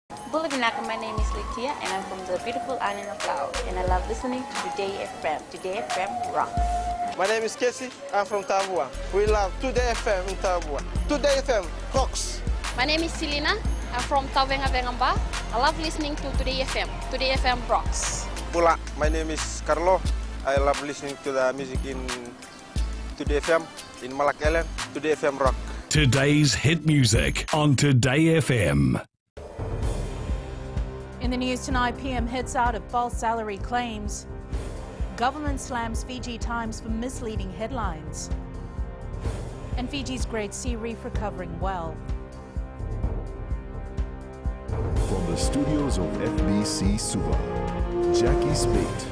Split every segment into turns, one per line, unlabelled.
Bulavinaka, my name is Litia and I'm from the beautiful island of Laos and I love listening to Today FM. Today FM rock.
My name is Casey, I'm from Tabua. We love Today FM in Tabua. Today FM rocks.
My name is Selina, I'm from Tavenga Vengamba. I love listening to Today FM. Today FM rocks.
Pula, my name is Carlo. I love listening to the music in Today FM, in Malak Island. Today FM rock.
Today's hit music on Today FM.
In the news tonight, PM hits out of false salary claims. Government slams Fiji Times for misleading headlines. And Fiji's Great Sea Reef recovering well.
From the studios of FBC Suva, Jackie Spate.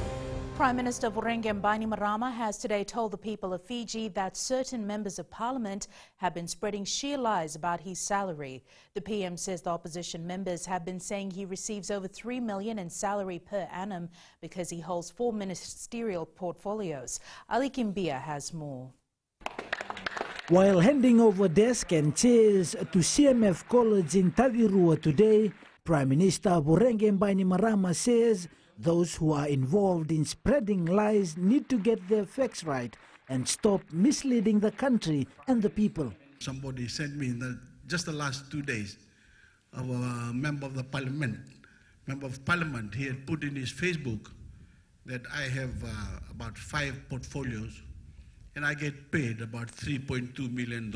Prime Minister Voreqe Bainimarama has today told the people of Fiji that certain members of parliament have been spreading sheer lies about his salary. The PM says the opposition members have been saying he receives over $3 million in salary per annum because he holds 4 ministerial portfolios. Ali Kimbia has more.
While handing over desk and chairs to CMF College in Tavirua today, Prime Minister Voreqe Bainimarama says those who are involved in spreading lies need to get their facts right and stop misleading the country and the people.
Somebody sent me just the last 2 days of a member of the parliament. He had put in his Facebook that I have about 5 portfolios and I get paid about $3.2 million.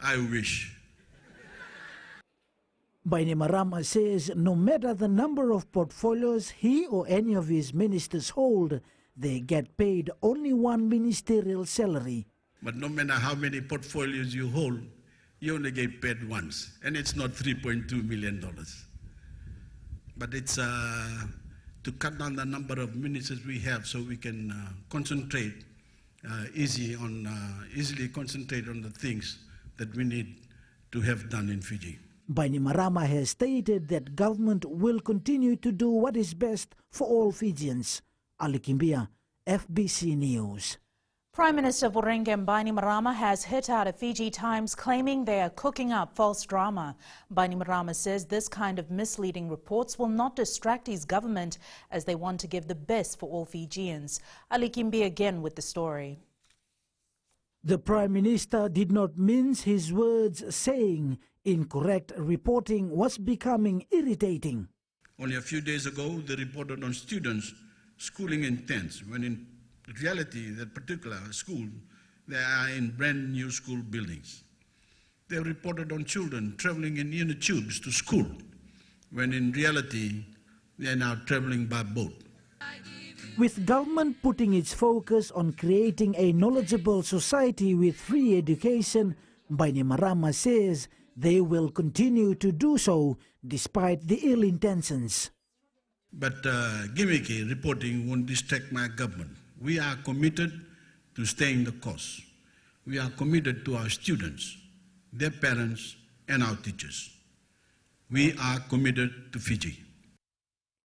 I wish.
Bainimarama says no matter the number of portfolios he or any of his ministers hold, they get paid only 1 ministerial salary.
But no matter how many portfolios you hold, you only get paid once, and it's not $3.2 million. But it's to cut down the number of ministers we have so we can concentrate easily concentrate on the things that we need to have done in Fiji.
Bainimarama has stated that government will continue to do what is best for all Fijians. Ali Kimbia, FBC News.
Prime Minister Voreqe Bainimarama has hit out at Fiji Times claiming they are cooking up false drama. Bainimarama says this kind of misleading reports will not distract his government as they want to give the best for all Fijians. Ali Kimbia again with the story.
The Prime Minister did not mince his words, saying incorrect reporting was becoming irritating.
Only a few days ago, they reported on students schooling in tents, when in reality, that particular school, they are in brand new school buildings. They reported on children traveling in inner tubes to school, when in reality, they are now traveling by boat.
With government putting its focus on creating a knowledgeable society with free education, Bainimarama says they will continue to do so despite the ill intentions.
But gimmicky reporting won't distract my government. We are committed to staying the course. We are committed to our students, their parents, and our teachers. We are committed to Fiji.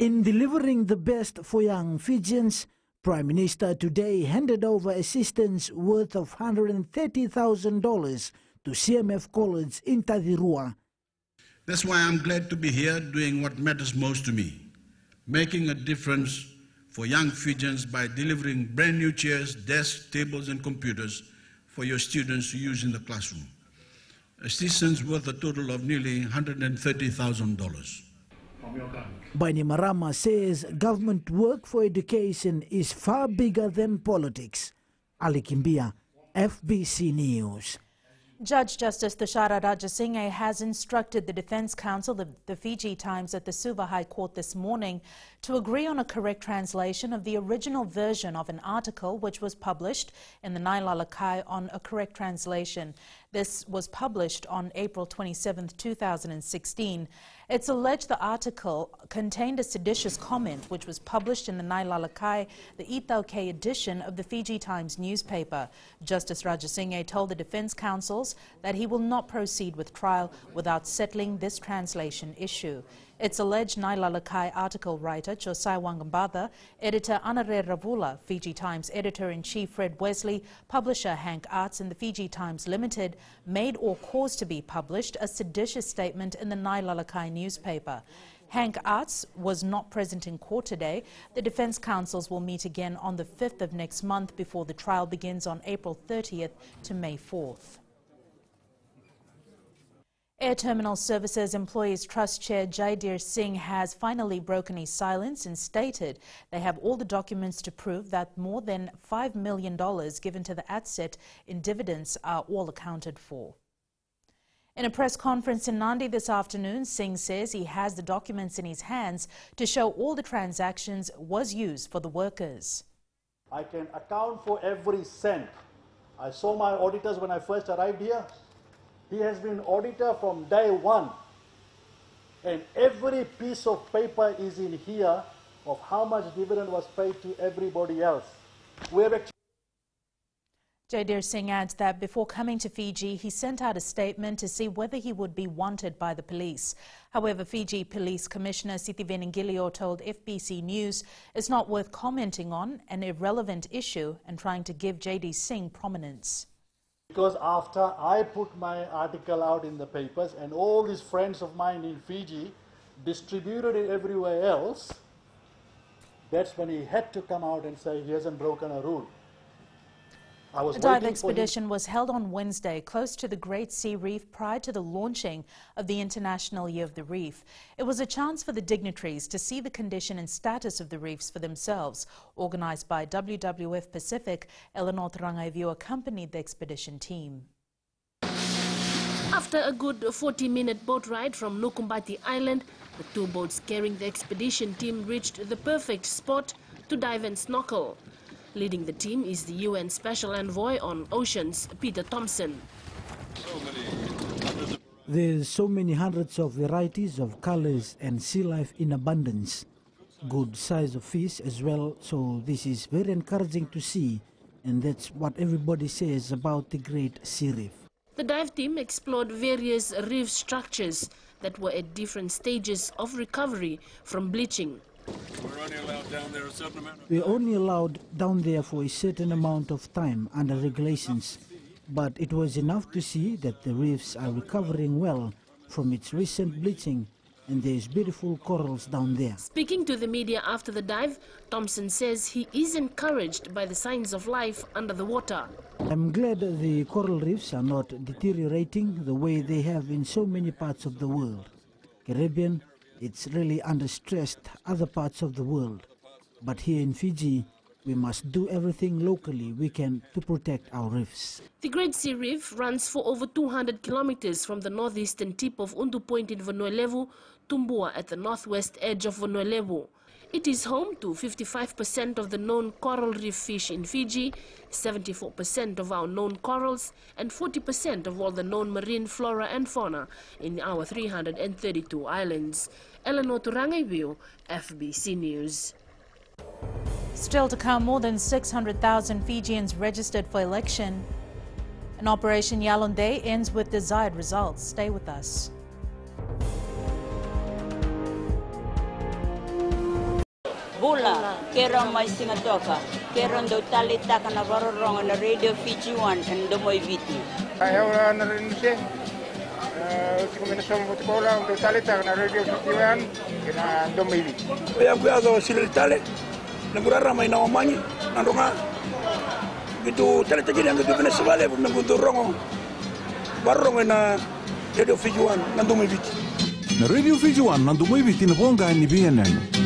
In delivering the best for young Fijians, Prime Minister today handed over assistance worth of $130,000 to CMF College in Tavirua.
That's why I'm glad to be here doing what matters most to me, making a difference for young Fijians by delivering brand new chairs, desks, tables and computers for your students to use in the classroom. Assistance worth a total of nearly $130,000.
Bainimarama says government work for education is far bigger than politics. Ali Kimbia, FBC News.
Judge Justice Tushara Rajasinghe has instructed the Defence Counsel of the Fiji Times at the Suva High Court this morning to agree on a correct translation of the original version of an article which was published in the Nailalakai on a correct translation. This was published on April 27, 2016. It's alleged the article contained a seditious comment which was published in the Nailalakai, the Itauke edition of the Fiji Times newspaper. Justice Rajasinghe told the defence counsels that he will not proceed with trial without settling this translation issue. Its alleged Nailalakai article writer Josai Wangambada, editor Anare Ravula, Fiji Times editor-in-chief Fred Wesley, publisher Hank Arts and the Fiji Times Limited made or caused to be published a seditious statement in the Nailalakai newspaper. Hank Arts was not present in court today. The defense counsels will meet again on the 5th of next month before the trial begins on April 30th to May 4th. Air Terminal Services Employees Trust Chair Jaidir Singh has finally broken his silence and stated they have all the documents to prove that more than $5 million given to the asset in dividends are all accounted for. In a press conference in Nandi this afternoon, Singh says he has the documents in his hands to show all the transactions was used for the workers.
I can account for every cent. I saw my auditors when I first arrived here. He has been auditor from day one. And every piece of paper is in here of how much dividend was paid to everybody else. We have actually
Jaidir Singh adds that before coming to Fiji, he sent out a statement to see whether he would be wanted by the police. However, Fiji Police Commissioner Siti Veningilio told FBC News it's not worth commenting on an irrelevant issue and trying to give Jaidir Singh prominence.
Because after I put my article out in the papers and all these friends of mine in Fiji distributed it everywhere else, that's when he had to come out and say he hasn't broken a rule.
A dive expedition was held on Wednesday close to the Great Sea Reef prior to the launching of the International Year of the Reef. It was a chance for the dignitaries to see the condition and status of the reefs for themselves. Organised by WWF Pacific, Eleanor Rangaiviu accompanied the expedition team.
After a good 40-minute boat ride from Nukumbati Island, the two boats carrying the expedition team reached the perfect spot to dive and snorkel. Leading the team is the UN Special Envoy on Oceans, Peter Thompson.
There's so many hundreds of varieties of colors and sea life in abundance. Good size of fish as well, so this is very encouraging to see, and that's what everybody says about the Great Sea Reef.
The dive team explored various reef structures that were at different stages of recovery from bleaching.
We're only allowed down there for a certain amount of time under regulations, but it was enough to see that the reefs are recovering well from its recent bleaching, and there's beautiful corals down there.
Speaking to the media after the dive, Thompson says he is encouraged by the signs of life under the water.
I'm glad the coral reefs are not deteriorating the way they have in so many parts of the world. Caribbean, it's really under stressed other parts of the world. But here in Fiji, we must do everything locally we can to protect our reefs.
The Great Sea Reef runs for over 200 kilometers from the northeastern tip of Undu Point in Vanuatu to Mbua at the northwest edge of Vanuatu. It is home to 55% of the known coral reef fish in Fiji, 74% of our known corals, and 40% of all the known marine flora and fauna in our 332 islands. Eleanor Rangaiviu, FBC News.
Still to come, more than 600,000 Fijians registered for election. And Operation Yalonde ends with desired results. Stay with us.
Bula, kera mai singatoka, kera ndo tali taka na varorong na Radio Fiji 1 and Domoy Viti.
Ayaw na rin siya. Kombinasyon mo ko lang ndo tali taka na Radio Fiji 1 and Domoy Viti.
Kaya kuya sila tali, nagurara may nawamanyi, nandunga. Gitu tali tagi yang gitu Venezuela pun nangguntur rongo, barong na Radio Fiji 1 and Domoy Viti.
Na Radio Fiji 1 and Domoy Viti na ponga ni BNN.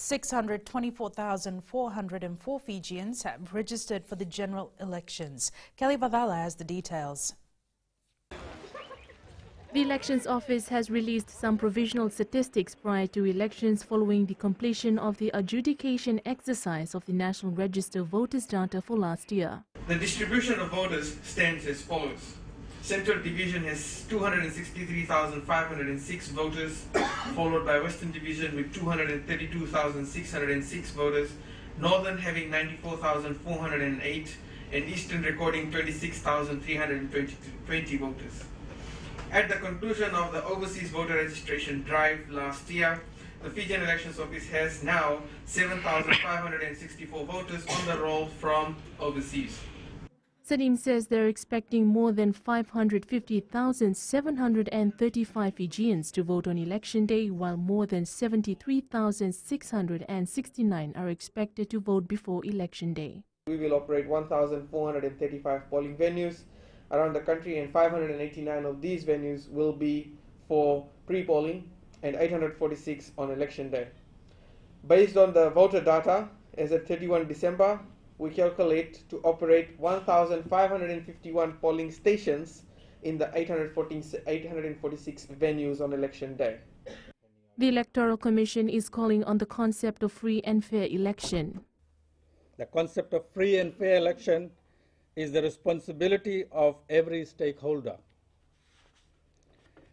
624,404 Fijians have registered for the general elections. Kelly Badala has the details.
The Elections Office has released some provisional statistics prior to elections following the completion of the adjudication exercise of the National Register voters' data for last year.
The distribution of voters stands as follows. Central Division has 263,506 voters, followed by Western Division with 232,606 voters, Northern having 94,408, and Eastern recording 26,320 voters. At the conclusion of the overseas voter registration drive last year, the Fijian Elections Office has now 7,564 voters on the roll from overseas.
Sadim says they're expecting more than 550,735 Fijians to vote on election day, while more than 73,669 are expected to vote before election day.
We will operate 1,435 polling venues around the country, and 589 of these venues will be for pre-polling and 846 on election day. Based on the voter data, as at 31 December, we calculate to operate 1,551 polling stations in the 846 venues on election day.
The Electoral Commission is calling on the concept of free and fair election.
The concept of free and fair election is the responsibility of every stakeholder.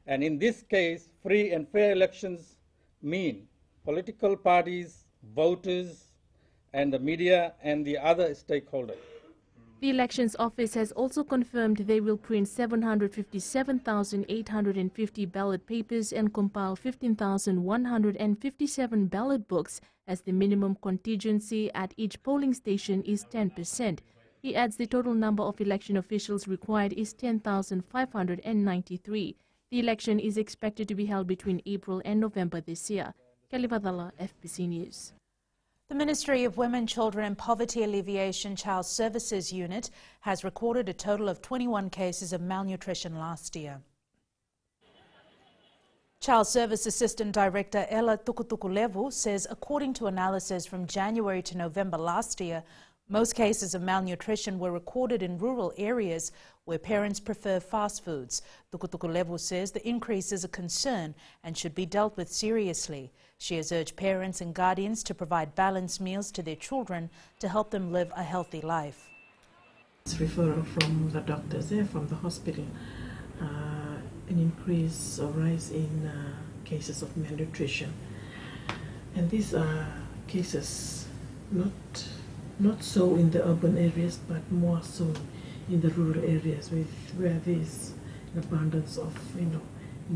And in this case, free and fair elections mean political parties, voters, and the media and the other stakeholders.
The Elections Office has also confirmed they will print 757,850 ballot papers and compile 15,157 ballot books, as the minimum contingency at each polling station is 10%. He adds the total number of election officials required is 10,593. The election is expected to be held between April and November this year. Kelly Vadala, FBC News.
The Ministry of Women, Children and Poverty Alleviation Child Services Unit has recorded a total of 21 cases of malnutrition last year. Child Service Assistant Director Ella Tukutukulevu says according to analysis from January to November last year, most cases of malnutrition were recorded in rural areas where parents prefer fast foods. Tukutukulevu says the increase is a concern and should be dealt with seriously. She has urged parents and guardians to provide balanced meals to their children to help them live a healthy life.
It's referral from the doctors, from the hospital, an increase or rise in cases of malnutrition. And these are cases not so in the urban areas, but more so in the rural areas where there is an abundance of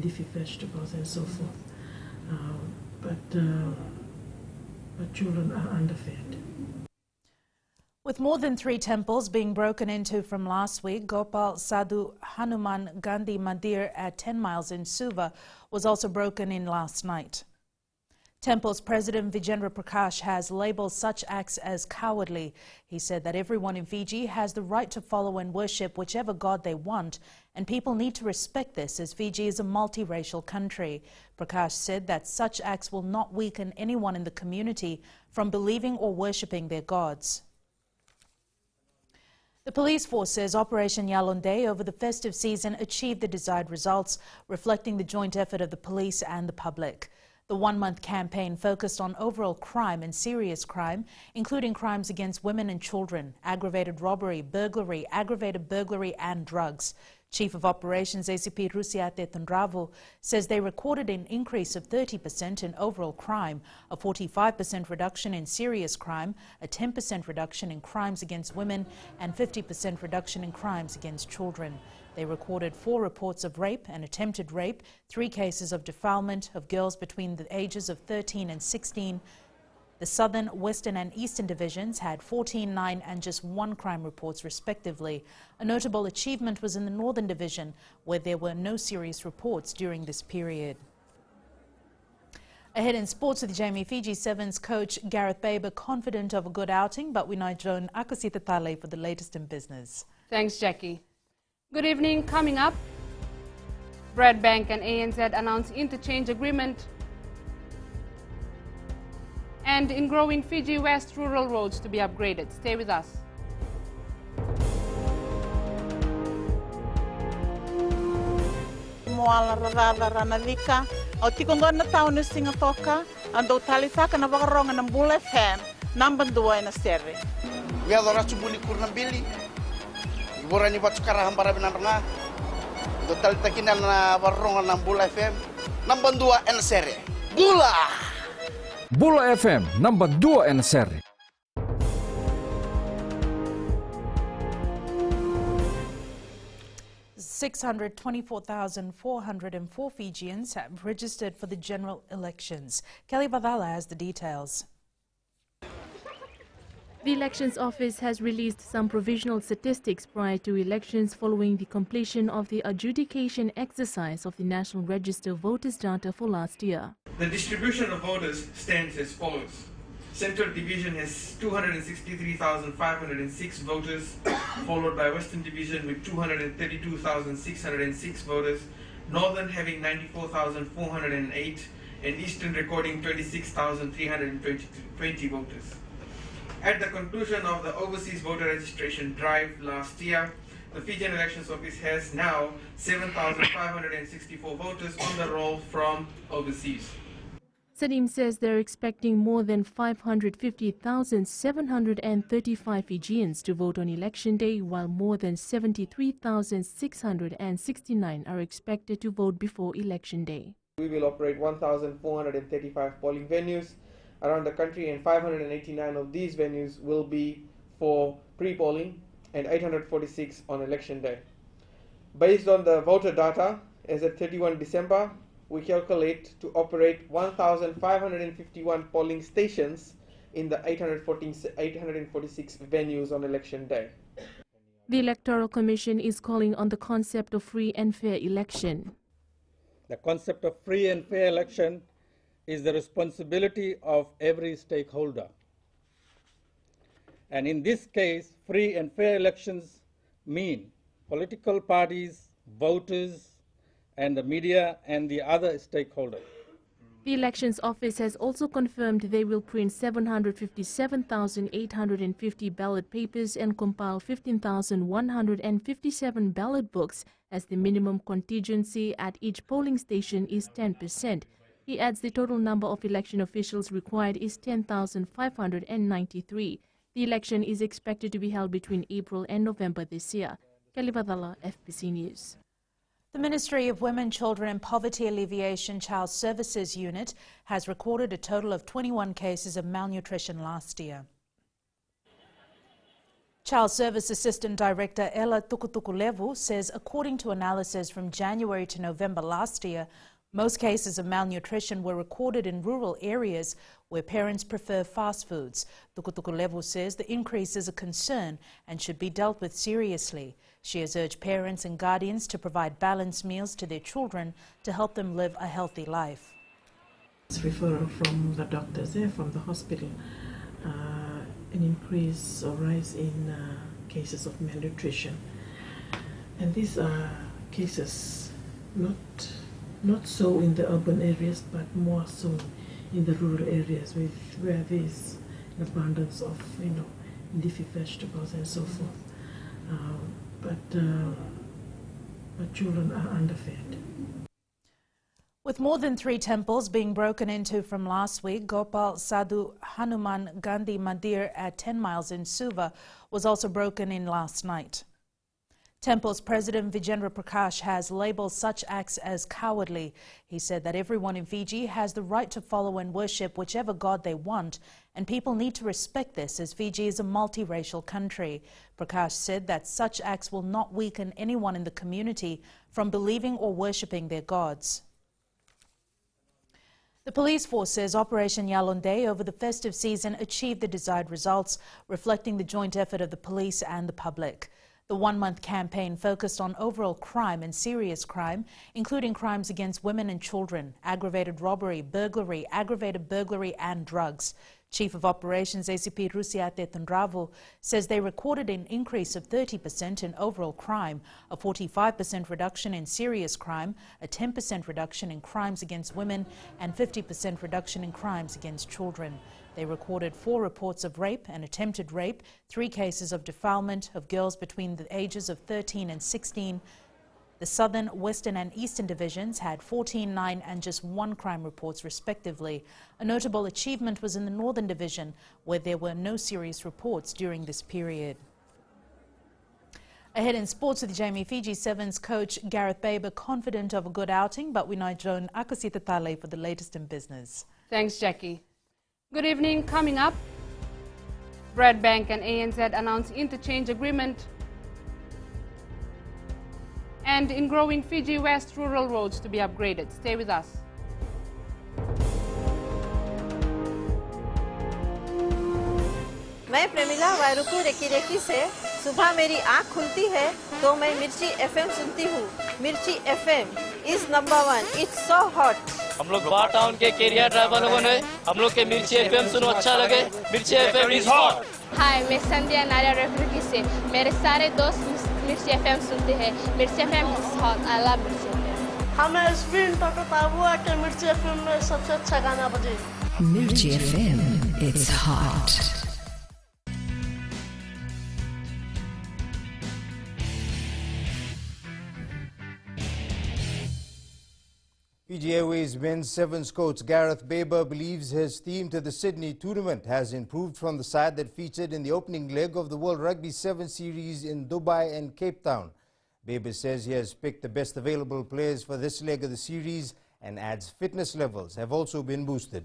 leafy vegetables and so forth. But children are underfed.
With more than 3 temples being broken into from last week, Gopal Sadhu Hanuman Gandhi Mandir at 10 miles in Suva was also broken in last night. Temple's President Vijendra Prakash has labelled such acts as cowardly. He said that everyone in Fiji has the right to follow and worship whichever god they want, and people need to respect this as Fiji is a multiracial country. Prakash said that such acts will not weaken anyone in the community from believing or worshipping their gods. The police force says Operation Yalonde over the festive season achieved the desired results, reflecting the joint effort of the police and the public. The one-month campaign focused on overall crime and serious crime, including crimes against women and children, aggravated robbery, burglary, aggravated burglary and drugs. Chief of Operations ACP Rusiate Tundravu says they recorded an increase of 30% in overall crime, a 45% reduction in serious crime, a 10% reduction in crimes against women, and 50% reduction in crimes against children. They recorded 4 reports of rape and attempted rape, 3 cases of defilement of girls between the ages of 13 and 16. The Southern, Western and Eastern divisions had 14, 9 and just 1 crime reports respectively. A notable achievement was in the Northern Division, where there were no serious reports during this period. Ahead in sports with Jamie, Fiji Sevens coach Gareth Baber confident of a good outing, but we now join Akosita Tale for the latest in business.
Thanks, Jackie. Good evening. Coming up, Bread Bank and ANZ announce interchange agreement, and in growing Fiji West rural roads to be upgraded. Stay with us.
Moala rara ranalika, o tikongona taunu singatoka, ando talitaka na wakaronga ng Bull FM, number 2 na seri.
We adora subuni kurnambili. Borani batu karahan para binaranga. Do talitaki na wakaronga ng Bull FM, number 2 na seri. Bula!
Bula FM, number 2 na seri.
624,404 Fijians have registered for the general elections. Kelly Badala has the details.
The Elections Office has released some provisional statistics prior to elections following the completion of the adjudication exercise of the National Register voters' data for last year.
The distribution of voters stands as follows. Central Division has 263,506 voters, followed by Western Division with 232,606 voters, Northern having 94,408, and Eastern recording 26,320 voters. At the conclusion of the overseas voter registration drive last year, the Fijian Elections Office has now 7,564 voters on the roll from overseas.
SADIM says they're expecting more than 550,735 Fijians to vote on election day, while more than 73,669 are expected to vote before election day.
We will operate 1,435 polling venues around the country, and 589 of these venues will be for pre-polling and 846 on election day. Based on the voter data, as at 31 December, we calculate to operate 1,551 polling stations in the 846 venues on election day.
The Electoral Commission is calling on the concept of free and fair election.
The concept of free and fair election is the responsibility of every stakeholder. And in this case, free and fair elections mean political parties, voters, and the media and the other stakeholders.
The Elections Office has also confirmed they will print 757,850 ballot papers and compile 15,157 ballot books, as the minimum contingency at each polling station is 10%. He adds the total number of election officials required is 10,593. The election is expected to be held between April and November this year. Kelly Badala, FBC News.
The Ministry of Women, Children and Poverty Alleviation Child Services Unit has recorded a total of 21 cases of malnutrition last year. Child Service Assistant Director Ella Tukutukulevu says according to analysis from January to November last year, most cases of malnutrition were recorded in rural areas where parents prefer fast foods. Tukutukulevu says the increase is a concern and should be dealt with seriously. She has urged parents and guardians to provide balanced meals to their children to help them live a healthy life.
It's referral from the doctors, from the hospital, an increase or rise in cases of malnutrition. And these are cases not so in the urban areas, but more so in the rural areas where there is an abundance of, leafy vegetables and so forth. But children are underfed.
With more than 3 temples being broken into from last week, Gopal Sadhu Hanuman Gandhi Mandir at 10 miles in Suva was also broken in last night. Temple's President Vijendra Prakash has labelled such acts as cowardly. He said that everyone in Fiji has the right to follow and worship whichever god they want, and people need to respect this as Fiji is a multiracial country. Prakash said that such acts will not weaken anyone in the community from believing or worshipping their gods. The police force says Operation Yalonde over the festive season achieved the desired results, reflecting the joint effort of the police and the public. The one-month campaign focused on overall crime and serious crime, including crimes against women and children, aggravated robbery, burglary, aggravated burglary and drugs. Chief of Operations ACP Rusiate Tundravu says they recorded an increase of 30% in overall crime, a 45% reduction in serious crime, a 10% reduction in crimes against women, and 50% reduction in crimes against children. They recorded 4 reports of rape and attempted rape, 3 cases of defilement of girls between the ages of 13 and 16. The Southern, Western and Eastern divisions had 14, 9 and just 1 crime reports respectively. A notable achievement was in the Northern Division, where there were no serious reports during this period. Ahead in sports with Jamie, Fiji Sevens coach Gareth Baber confident of a good outing, but we now join Akasita Tale for the latest in business.
Thanks, Jackie. Good evening. Coming up, Brad Bank and ANZ announce interchange agreement. and in growing Fiji West rural roads to be upgraded. Stay with us.
मैं Premila वायरुकु recce recce से सुबह मेरी आँख खुलती है तो मैं मिर्ची एफएम सुनती हूँ। मिर्ची FM is number 1। It's so hot.
हम लोग बार टाउन के कैरियर ड्राइवर लोगों ने हम लोग के मिर्ची एफएम सुनो अच्छा लगे। मिर्ची एफएम इज हॉट।
हाय, मैं संध्या नारिया रेफरी से मेरे सारे दोस्त मिर्ची एफएम सुनते हैं। मिर्ची FM is hot. I love मिर्ची एफएम।
हमें स्पिन टको ताबुआ के मिर्ची एफएम में सबसे अच्छा गाना बजे।
मिर्ची FM it's hot.
Fiji Airways men's sevens coach Gareth Baber believes his team to the Sydney tournament has improved from the side that featured in the opening leg of the World Rugby 7 series in Dubai and Cape Town. Baber says he has picked the best available players for this leg of the series and adds fitness levels have also been boosted.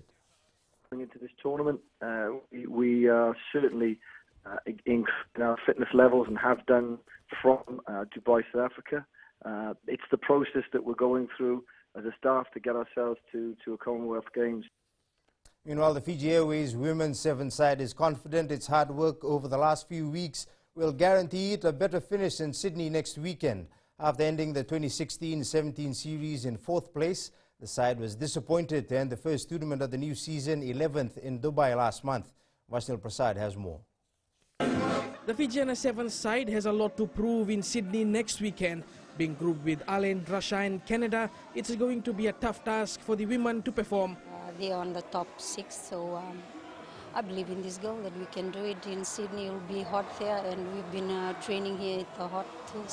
Going into this tournament, we are certainly increasing our fitness levels and have done from Dubai, South Africa. It's the process that we're going through as a staff to get ourselves to a Commonwealth Games.
Meanwhile, the Fiji Airways women's seven side is confident its hard work over the last few weeks will guarantee it a better finish in Sydney next weekend. After ending the 2016-17 series in 4th place, the side was disappointed to end the first tournament of the new season 11th in Dubai last month. Vasnil Prasad has more.
The Fijiana Sevens side has a lot to prove in Sydney next weekend. Being grouped with Ireland, Russia and Canada, it's going to be a tough task for the women to perform.
They are on the top 6, so I believe in this goal that we can do it in Sydney. It will be hot there, and we've been training here at the hot too.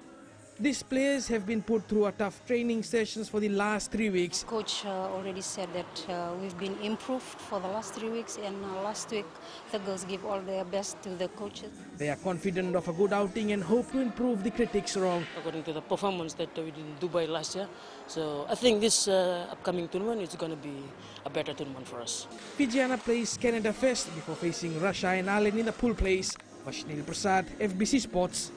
These players have been put through a tough training sessions for the last 3 weeks.
Coach already said that we've been improved for the last 3 weeks, and last week the girls give all their best to the coaches.
They are confident of a good outing and hope to improve the critics wrong.
According to the performance that we did in Dubai last year, so I think this upcoming tournament is going to be a better tournament for us.
Fijiana plays Canada first before facing Russia and Ireland in the pool place. Vasnil Prasad, FBC Sports.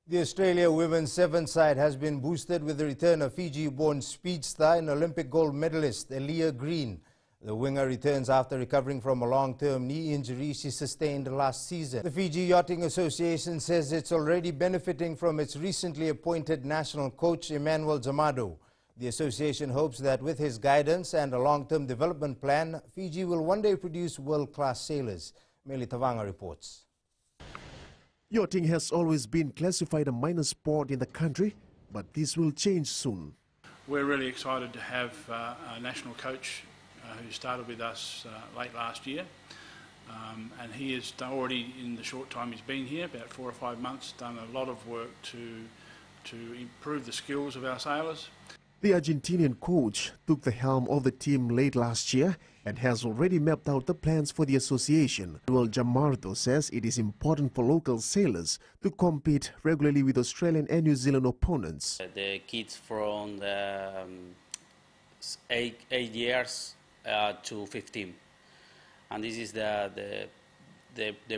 The Australia women's seven side has been boosted with the return of Fiji-born speedster and Olympic gold medalist Aaliyah Green. The winger returns after recovering from a long-term knee injury she sustained last season. The Fiji Yachting Association says it's already benefiting from its recently appointed national coach Emmanuel Zamado. The association hopes that with his guidance and a long-term development plan, Fiji will one day produce world-class sailors. Meli Tavanga reports.
Yachting has always been classified a minor sport in the country, but this will change soon.
We're really excited to have a national coach who started with us late last year, and he has already, in the short time he's been here, about 4 or 5 months, done a lot of work to improve the skills of our sailors.
The Argentinian coach took the helm of the team late last year and has already mapped out the plans for the association. Manuel Jamardo says it is important for local sailors to compete regularly with Australian and New Zealand opponents.
The kids from the 8 years to 15, and this is the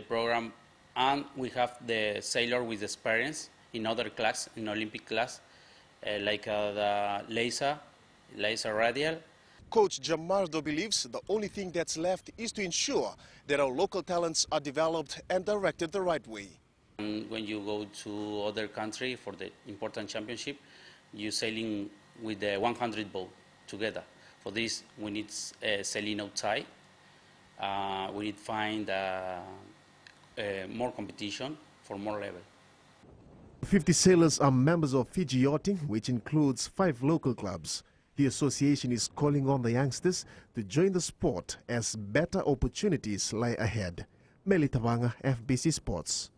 program. And we have the sailor with experience in other class, in Olympic class, like the laser radial.
Coach Jamardo believes the only thing that's left is to ensure that our local talents are developed and directed the right way.
And when you go to other country for the important championship, you're sailing with the 100 boat together. For this, we need sailing outside. We need to find more competition for more level.
50 sailors are members of Fiji Yachting, which includes 5 local clubs. The association is calling on the youngsters to join the sport as better opportunities lie ahead. Meli Tavanga, FBC Sports.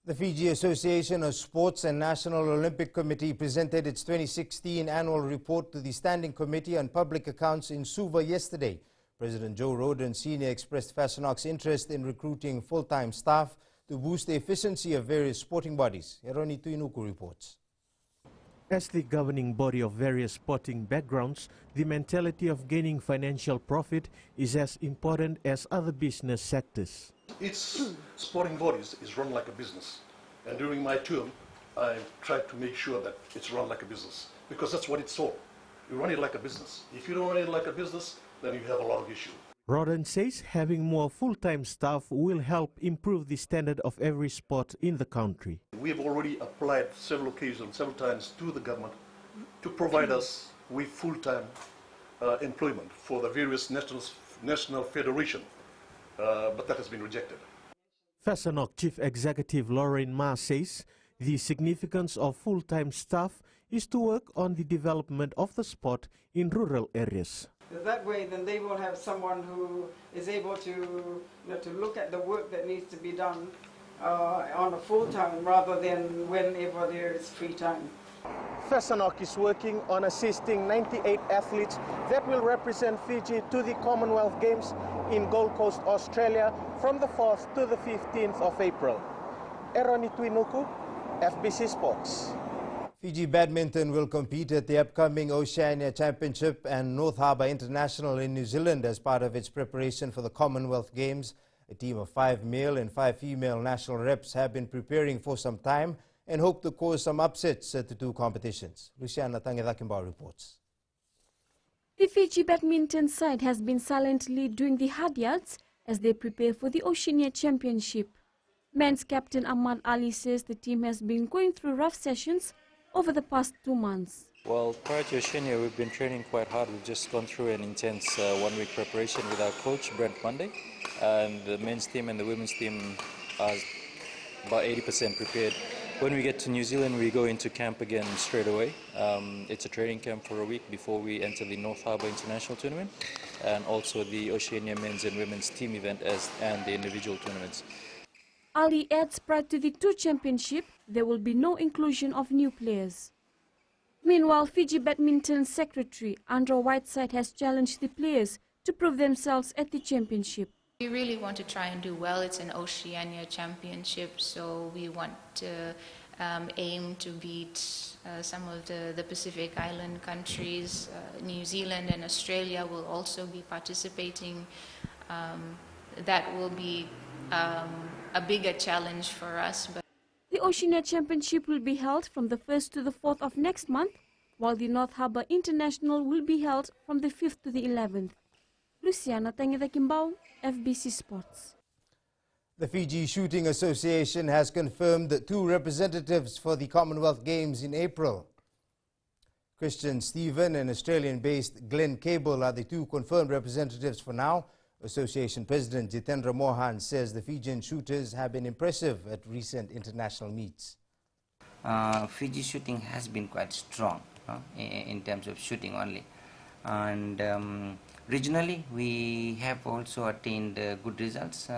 The Fiji Association of Sports and National Olympic Committee presented its 2016 annual report to the Standing Committee on Public Accounts in Suva yesterday. President Joe Roden Sr. expressed Fastenok's interest in recruiting full-time staff to boost the efficiency of various sporting bodies. Heroni Tuinuku reports.
As the governing body of various sporting backgrounds, the mentality of gaining financial profit is as important as other business sectors.
Its sporting bodies is run like a business. And during my term,
I tried to make sure that it's run like a business, because that's what it's for. You run it like a business. If you don't run it like a business, then you have a lot of issues.
Rodden says having more full-time staff will help improve the standard of every sport in the country.
We have already applied several occasions, several times to the government to provide us with full-time employment for the various national federation, but that has been rejected.
Fesanok Chief Executive Lauren Ma says the significance of full-time staff is to work on the development of the sport in rural areas.
That way, then they will have someone who is able to look at the work that needs to be done on a full time rather than whenever there is free time.
Fesanok is working on assisting 98 athletes that will represent Fiji to the Commonwealth Games in Gold Coast, Australia from the 4th to the 15th of April. Eroni Twinuku, FBC Sports.
Fiji Badminton will compete at the upcoming Oceania Championship and North Harbour International in New Zealand as part of its preparation for the Commonwealth Games. A team of 5 male and 5 female national reps have been preparing for some time and hope to cause some upsets at the two competitions. Luciana Tangedakimba reports.
The Fiji Badminton side has been silently doing the hard yards as they prepare for the Oceania Championship. Men's captain Ahmad Ali says the team has been going through rough sessions over the past 2 months.
Well, prior to Oceania, we've been training quite hard. We've just gone through an intense one-week preparation with our coach, Brent Monday. And the men's team and the women's team are about 80% prepared. When we get to New Zealand, we go into camp again straight away. It's a training camp for a week before we enter the North Harbour International Tournament and also the Oceania men's and women's team event and the individual tournaments.
Ali adds prior to the two championships, there will be no inclusion of new players. Meanwhile, Fiji Badminton Secretary Andrew Whiteside has challenged the players to prove themselves at the championship.
We really want to try and do well. It's an Oceania Championship, so we want to aim to beat some of the Pacific Island countries. New Zealand and Australia will also be participating. That will be a bigger challenge for us. But
the Oceania Championship will be held from the 1st to the 4th of next month, while the North Harbour International will be held from the 5th to the 11th. Luciana Tangedakimba, FBC Sports.
The Fiji Shooting Association has confirmed the 2 representatives for the Commonwealth Games in April. Christian Stephen and Australian-based Glenn Cable are the 2 confirmed representatives for now. Association President Jitendra Mohan says the Fijian shooters have been impressive at recent international meets.
Fiji shooting has been quite strong in terms of shooting only. And regionally, we have also attained good results.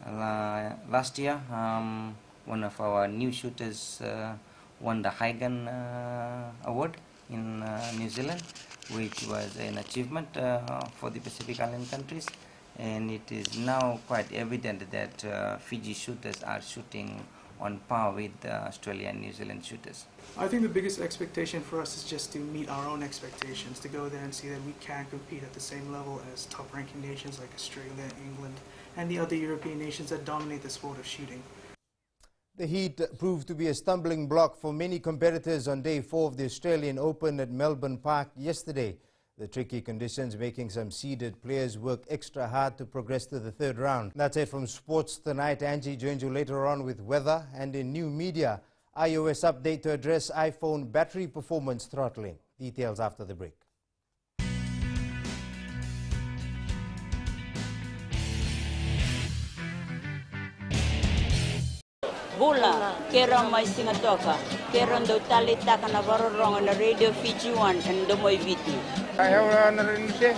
Last year, one of our new shooters won the Hagen Award in New Zealand, which was an achievement for the Pacific Island countries, and it is now quite evident that Fiji shooters are shooting on par with Australia and New Zealand shooters.
I think the biggest expectation for us is just to meet our own expectations, to go there and see that we can compete at the same level as top-ranking nations like Australia, England, and the other European nations that dominate the sport of shooting.
The heat proved to be a stumbling block for many competitors on day 4 of the Australian Open at Melbourne Park yesterday. The tricky conditions making some seeded players work extra hard to progress to the 3rd round. That's it from sports tonight. Angie joins you later on with weather, and in new media, iOS update to address iPhone battery performance throttling. Details after the break.
Bula, kera mai singatoka, kera ndo talita kana varorong na Radio Fiji 1 and Domoi Viti.
Ayaw na rin siya.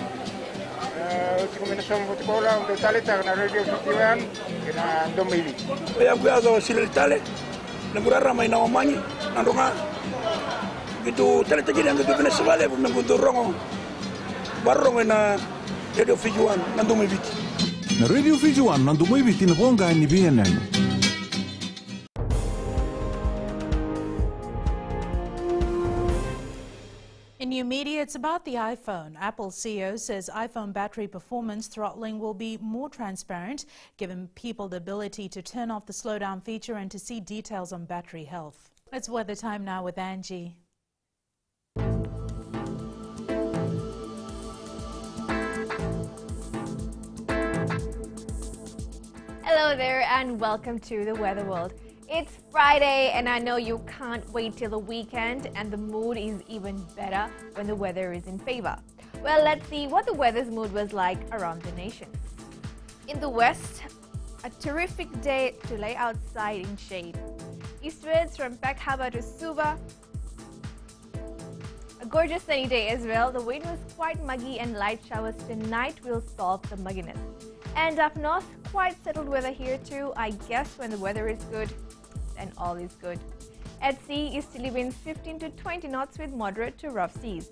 Uti kombinasyon mo tikola ndo talita kana Radio Fiji 1 kina Domoi Viti.
Ayaw ko yazo sila tale, nagurara may nawamanyi, nandunga. Gitu talita gila gitu pinasibale po nagudurong barong na Radio Fiji 1 na Domoi Viti.
Na Radio Fiji 1 na Domoi Viti na ponga ni BNN.
In new media, it's about the iPhone. Apple CEO says iPhone battery performance throttling will be more transparent, giving people the ability to turn off the slowdown feature and to see details on battery health. It's weather time now with Angie.
Hello there and welcome to the Weather World. It's Friday and I know you can't wait till the weekend, and the mood is even better when the weather is in favor. Well, let's see what the weather's mood was like around the nation. In the west, a terrific day to lay outside in shade. Eastwards from Peck Harbor to Suva, a gorgeous sunny day as well. The wind was quite muggy and light showers tonight will solve the mugginess. And up north, quite settled weather here too. I guess when the weather is good, then all is good. At sea, easterly winds 15 to 20 knots with moderate to rough seas.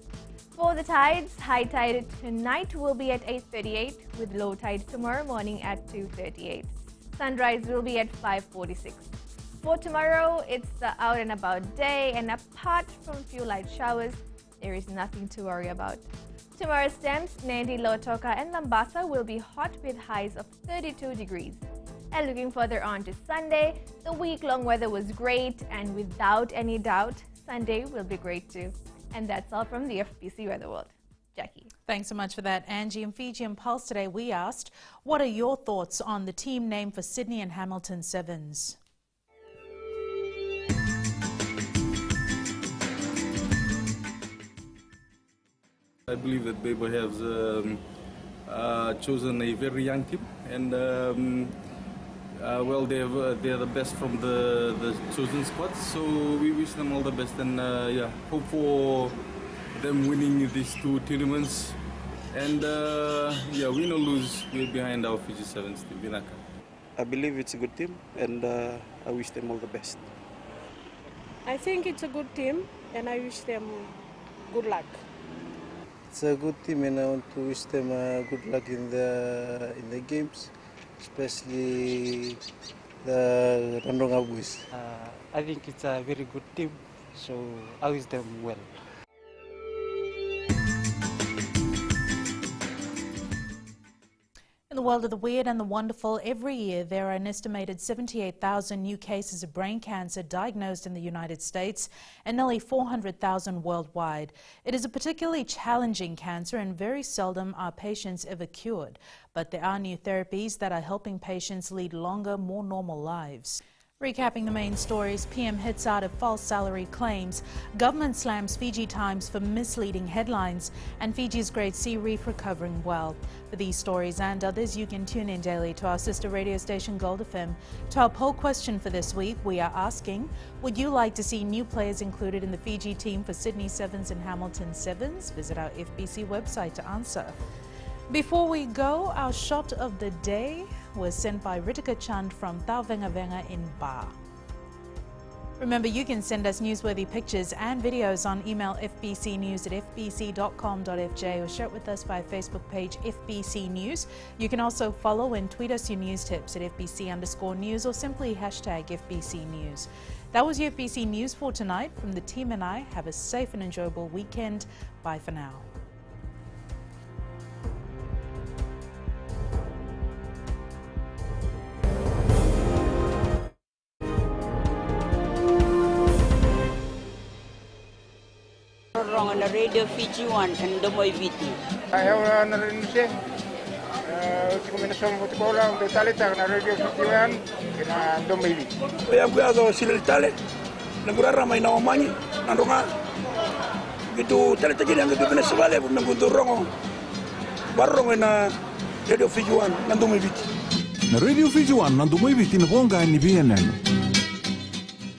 For the tides, high tide tonight will be at 8:38 with low tide tomorrow morning at 2:38. Sunrise will be at 5:46. For tomorrow, it's the out and about day, and apart from few light showers, there is nothing to worry about. Tomorrow's temps, Nandi, Lautoka and Lambasa will be hot with highs of 32 degrees. And looking further on to Sunday, the week-long weather was great, and without any doubt, Sunday will be great too. And that's all from the FBC Weather World. Jackie.
Thanks so much for that, Angie. In Fijian Pulse today, we asked, what are your thoughts on the team name for Sydney and Hamilton Sevens?
I believe that Bebo has chosen a very young team, and well, they're the best from the chosen squad. So we wish them all the best, and yeah, hope for them winning these two tournaments. And yeah, win or lose, we're behind our Fiji Sevens team, Vinaka.
I believe it's a good team, and I wish them all the best.
I think it's a good team, and I wish them good luck.
It's a good team, and I want to wish them good luck in the games, especially the Randonga boys.
I think it's a very good team, so I wish them well.
In the world of the weird and the wonderful, every year there are an estimated 78,000 new cases of brain cancer diagnosed in the United States and nearly 400,000 worldwide. It is a particularly challenging cancer, and very seldom are patients ever cured. But there are new therapies that are helping patients lead longer, more normal lives. Recapping the main stories, PM hits out of false salary claims, government slams Fiji Times for misleading headlines, and Fiji's Great Sea Reef recovering well. For these stories and others, you can tune in daily to our sister radio station Gold FM. To our poll question for this week, we are asking, would you like to see new players included in the Fiji team for Sydney Sevens and Hamilton Sevens? Visit our FBC website to answer. Before we go, our shot of the day was sent by Ritika Chand from Tauvenga Venga in Ba. Remember, you can send us newsworthy pictures and videos on email fbcnews@fbc.com.fj or share it with us via Facebook page FBC News. You can also follow and tweet us your news tips at FBC_news or simply hashtag FBC News. That was your FBC News for tonight. From the team and I, have a safe and enjoyable weekend. Bye for now.
On the Radio Fiji 1 and Domoy Viti.
Ayaw na rin siya. Kung minasama mo tikola, ang talita na Radio Fiji 1 kina Domoy Viti.
Kaya kuyazo sila tale, nagurara may nawamanyi, nandunga. Gitu talita gini ang gitu Venezuela, nagudurong barong na Radio Fiji 1 na Domoy Viti.
Na Radio Fiji 1 na Domoy Viti na bonga ni BNN.